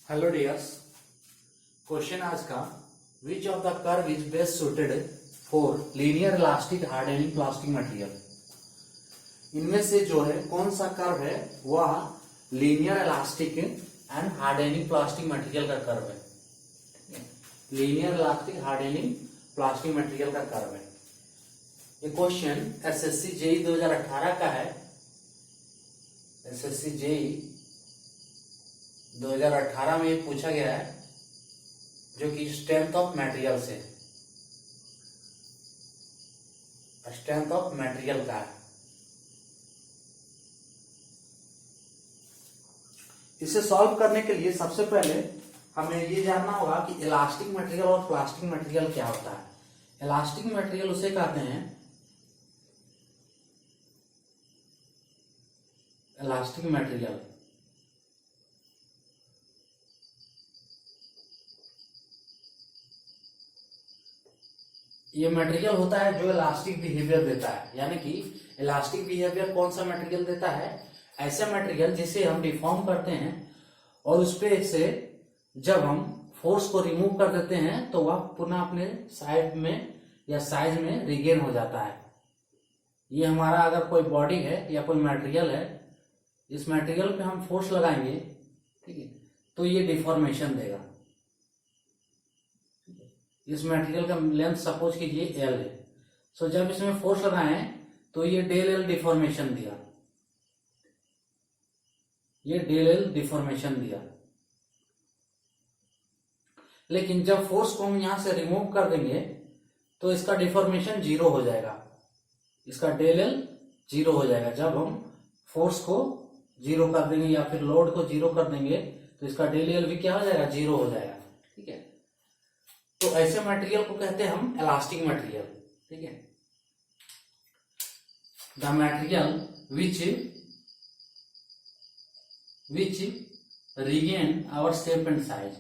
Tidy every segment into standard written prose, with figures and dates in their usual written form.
Hello dears, question आज का विच of the curve is best suited for linear elastic hardening plastic material. इनमें से जो है कौन सा कर्व है वह linear elastic and hardening plastic material का कर्व है। Linear elastic hardening plastic material का कर्व है। ये क्वेश्चन एसएससी जेई 2018 का है। एसएससी जेई 2018 में पूछा गया है, जो कि स्ट्रेंथ ऑफ मटेरियल से, स्ट्रेंथ ऑफ मटेरियल का है। इसे सॉल्व करने के लिए सबसे पहले हमें ये जानना होगा कि इलास्टिक मटेरियल और प्लास्टिक मटेरियल क्या होता है। इलास्टिक मटेरियल उसे कहते हैं, इलास्टिक मटेरियल ये मटेरियल होता है जो इलास्टिक बिहेवियर देता है। यानी कि इलास्टिक बिहेवियर कौन सा मटेरियल देता है? ऐसा मटेरियल जिसे हम डिफॉर्म करते हैं और उस पे से जब हम फोर्स को रिमूव कर देते हैं तो वह पुनः अपने साइड में या साइज में रिगेन हो जाता है। ये हमारा अगर कोई बॉडी है या कोई मटेरियल है, इस मटेरियल पे हम फोर्स लगाएंगे, ठीक है, तो ये डिफॉर्मेशन देगा। इस मटेरियल का लेंथ सपोज कीजिए एल है, सो जब इसमें फोर्स लगाएं तो ये डेल एल डिफॉर्मेशन दिया, ये डेल एल डिफॉर्मेशन दिया। लेकिन जब फोर्स को हम यहां से रिमूव कर देंगे तो इसका डिफॉर्मेशन जीरो हो जाएगा, इसका डेल एल जीरो हो जाएगा। जब हम फोर्स को जीरो कर देंगे या फिर लोड को जीरो कर देंगे तो इसका डेल एल भी क्या हो जाएगा? जीरो हो जाएगा। ठीक है, तो ऐसे मटेरियल को कहते हैं हम इलास्टिक मटेरियल। ठीक है, the material which regain our shape and size,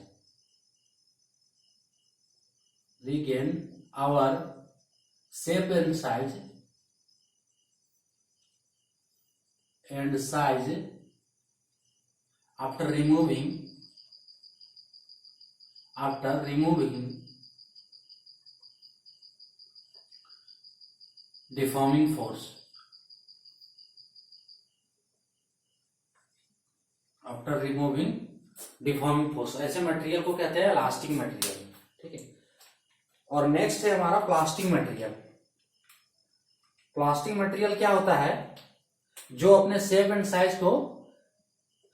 regain our shape and size after removing deforming force, after removing deforming force. ऐसे मटेरियल को कहते हैं इलास्टिक मटेरियल। ठीक है, और नेक्स्ट है हमारा प्लास्टिक मटेरियल। प्लास्टिक मटेरियल क्या होता है? जो अपने शेप एंड साइज को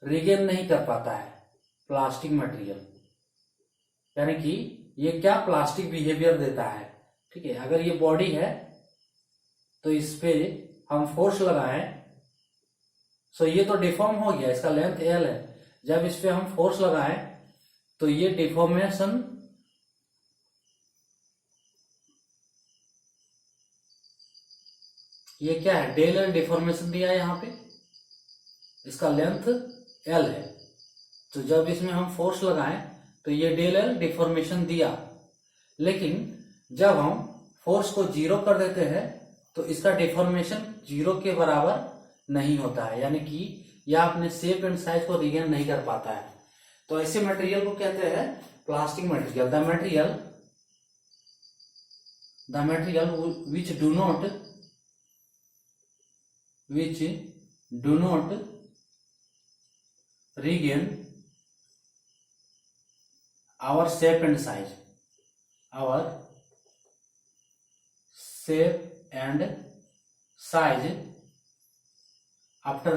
रिगेन नहीं कर पाता है, प्लास्टिक मटेरियल। यानी कि ये क्या प्लास्टिक बिहेवियर देता है। ठीक है, अगर ये बॉडी है तो इस पे हम फोर्स लगाएं, सो ये तो डिफॉर्म हो गया, इसका लेंथ एल है। जब इस पे हम फोर्स लगाएं तो ये डिफॉर्मेशन ये क्या है? डेल एल डिफॉर्मेशन दिया है यहाँ पे, इसका लेंथ एल है। तो जब इसमें हम फोर्स लगाएं तो ये डेल एल डिफॉर्मेशन दिया। लेकिन जब हम फोर्स को जीरो कर देते हैं तो इसका डिफॉर्मेशन जीरो के बराबर नहीं होता है, यानी कि यह अपने शेप एंड साइज को रिगेन नहीं कर पाता है। तो ऐसे मटेरियल को कहते हैं plastic material. The material which do not regain our shape and size, after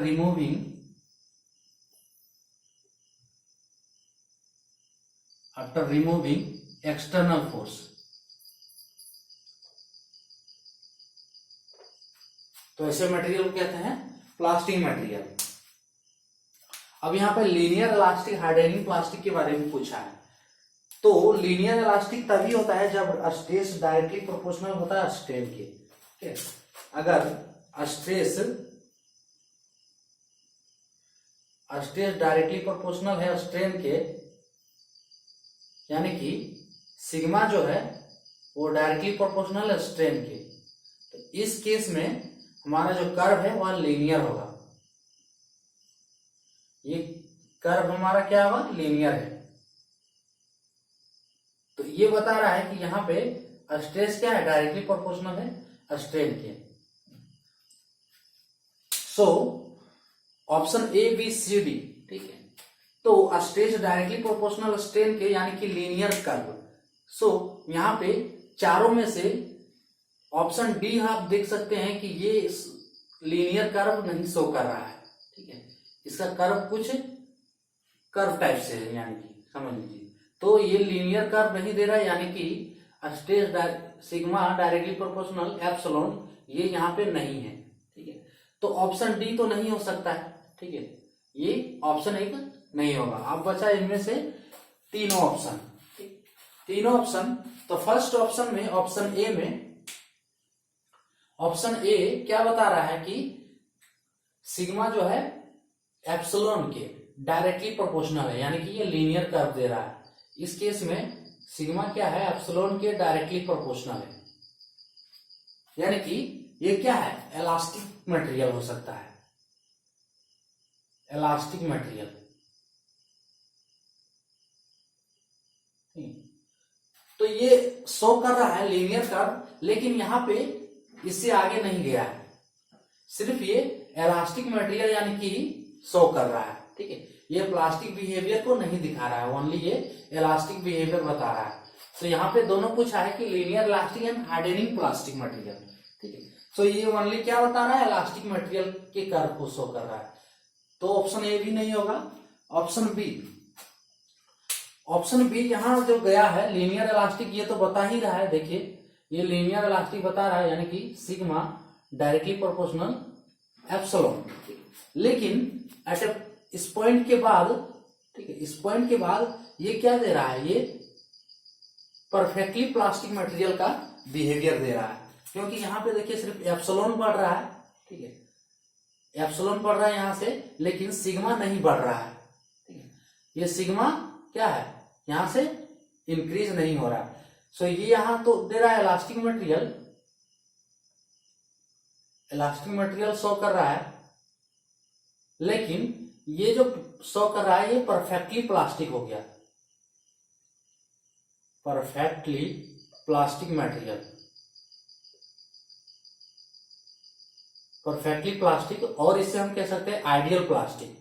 removing external force। तो ऐसे मटेरियल को कहते हैं प्लास्टिक मटेरियल। अब यहाँ पे लीनियर इलास्टिक हार्डनिंग प्लास्टिक के बारे में पूछा है। तो लीनियर इलास्टिक तभी होता है जब स्ट्रेस डायरेक्टली प्रोपोर्शनल होता है स्ट्रेन के। ठीक है, अगर स्ट्रेस डायरेक्टली प्रोपोर्शनल है स्ट्रेन के, यानी कि सिग्मा जो है वो डायरेक्टली प्रोपोर्शनल है स्ट्रेन के, तो इस केस में हमारा जो कर्व है वह लीनियर होगा। ये कर्व हमारा क्या होगा? लीनियर है। ये बता रहा है कि यहाँ पे स्ट्रेस क्या है, डायरेक्टली प्रोपोर्शनल है स्ट्रेन के। So option A B C D, ठीक है। तो स्ट्रेस डायरेक्टली प्रोपोर्शनल स्ट्रेन के यानी कि लीनियर कर्व। सो यहाँ पे चारों में से ऑप्शन डी आप देख सकते हैं कि ये लीनियर कर्व नहीं शो कर रहा है, ठीक है। इसका कर्व कुछ कर्व टाइप से है, यानी कि समझ लीजिए। तो ये लीनियर कर्व नहीं दे रहा है, यानी कि stress sigma directly proportional epsilon ये यहाँ पे नहीं है, ठीक है। तो ऑप्शन डी तो नहीं हो सकता है, ठीक है। ये ऑप्शन एक नहीं होगा। अब बचा इनमें से तीनों ऑप्शन, तीनों ऑप्शन। तो फर्स्ट ऑप्शन में, ऑप्शन ए में, ऑप्शन ए क्या बता रहा है कि सिग्मा जो है एप्सिलॉन के डायरेक्टली प्रोपोर्शनल है, यानी कि ये लीनियर कर्व दे रहा है। इस केस में सिग्मा क्या है, एप्सिलॉन के डायरेक्टली प्रोपोर्शनल है, यानी कि ये क्या है, इलास्टिक मटेरियल हो सकता है, इलास्टिक मटेरियल। तो ये शो कर रहा है लीनियर कर्व, लेकिन यहां पे इससे आगे नहीं गया है, सिर्फ ये इलास्टिक मटेरियल यानी कि शो कर रहा है, ठीक है। ये प्लास्टिक बिहेवियर को नहीं दिखा रहा है, ओनली ये इलास्टिक बिहेवियर बता रहा है। तो यहाँ पे दोनों पूछा है कि linear elastic and hardening plastic material, ठीक है। सो ये ओनली क्या बता रहा है, इलास्टिक मटेरियल के कर्व को शो कर रहा है। तो ऑप्शन ए भी नहीं होगा। ऑप्शन बी, ऑप्शन बी यहाँ जो गया है लीनियर इलास्टिक, ये तो बता ही रहा है, देखिए ये लीनियर इलास्टिक बता रहा है, यानी कि सिग्मा डायरेक्टली प्रोपोर्शनल एप्सिलॉन। लेकिन एट इस पॉइंट के बाद, ठीक है, इस पॉइंट के बाद ये क्या दे रहा है, ये परफेक्टली प्लास्टिक मटेरियल का बिहेवियर दे रहा है, क्योंकि यहाँ पे देखिए सिर्फ एप्सिलॉन बढ़ रहा है, ठीक है, एप्सिलॉन बढ़ रहा है यहाँ से, लेकिन सिग्मा नहीं बढ़ रहा है, ठीक है। ये सिग्मा क्या है, यहाँ से इंक्रीज नहीं हो रहा है। सो ये यहां तो दे रहा है elastic material, elastic material show कर रहा है, लेकिन ये जो शो कर रहा है ये परफेक्टली प्लास्टिक हो गया, perfectly plastic material, perfectly plastic. और इससे हम कह सकते हैं आइडियल प्लास्टिक,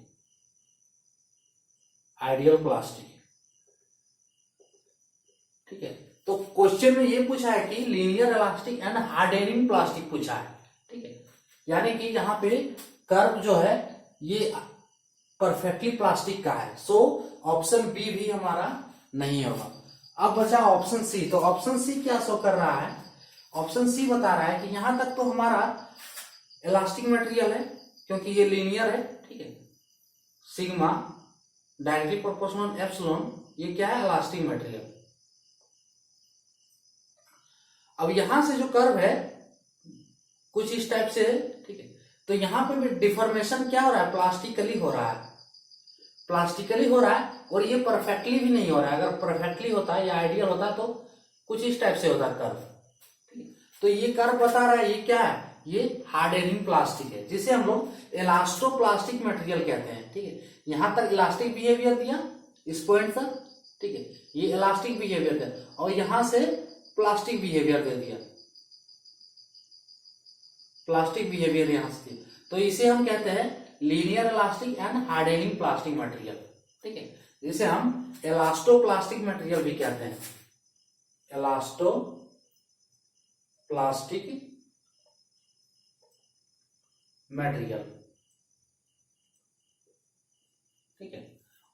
आइडियल प्लास्टिक, ठीक है। तो क्वेश्चन में ये पूछा है कि linear elastic and hardening plastic पूछा है, ठीक है। यानी कि यहाँ पे कर्व जो है ये परफेक्टली प्लास्टिक का है। सो ऑप्शन बी भी हमारा नहीं होगा। अब बचा ऑप्शन सी। तो ऑप्शन सी क्या शो कर रहा है, ऑप्शन सी बता रहा है कि यहां तक तो हमारा इलास्टिक मटेरियल है, क्योंकि ये लीनियर है, ठीक है। सिग्मा डायरेक्टली प्रोपोर्शनल एप्सिलॉन, ये क्या है, इलास्टिक मटेरियल। अब यहां से जो कर्व है कुछ इस टाइप से है, ठीक है। तो यहां पे भी डिफॉर्मेशन क्या हो रहा है, प्लास्टिकली हो रहा है, प्लास्टिकली हो रहा है, और ये परफेक्टली भी नहीं हो रहा है। अगर परफेक्टली होता या आइडियल होता तो कुछ इस टाइप से होता कर्व, ठीक है। तो ये कर्व बता रहा है ये क्या है, ये हार्डनिंग प्लास्टिक है, जिसे हम लोग इलास्टोप्लास्टिक मटेरियल कहते हैं, ठीक है। यहां तक इलास्टिक बिहेवियर दिया इस पॉइंट तक, ठीक है, ये इलास्टिक बिहेवियर है, और यहां से प्लास्टिक बिहेवियर दे दिया, प्लास्टिक बिहेवियर यहां से। तो इसे हम कहते हैं linear elastic and hardening plastic material, ठीक है। जिसे हम इलास्टोप्लास्टिक मटेरियल भी कहते हैं, इलास्टोप्लास्टिक मटेरियल, ठीक है।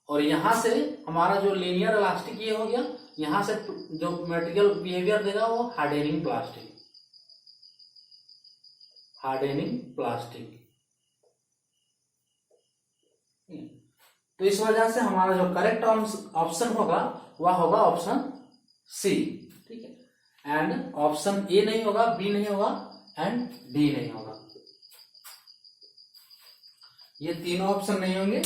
और यहां से हमारा जो लीनियर इलास्टिक ये हो गया, यहां से जो मटेरियल बिहेवियर देगा वो हार्डनिंग प्लास्टिक, हार्डनिंग प्लास्टिक। तो इस वजह से हमारा जो करेक्ट ऑप्शन होगा वह होगा ऑप्शन सी, ठीक है। एंड ऑप्शन ए नहीं होगा, बी नहीं होगा, एंड डी नहीं होगा। ये तीनों ऑप्शन नहीं होंगे।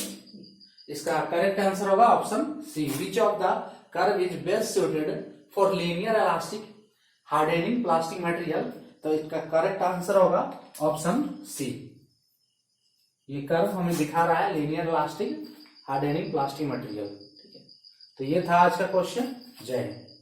इसका करेक्ट आंसर होगा option C. Which of the curve is best suited for linear elastic hardening plastic material. तो इसका करेक्ट आंसर होगा ऑप्शन सी। ये कर्व हमें दिखा रहा है linear elastic hardening plastic material, ठीक है। तो ये था आज का क्वेश्चन। जय हिंद।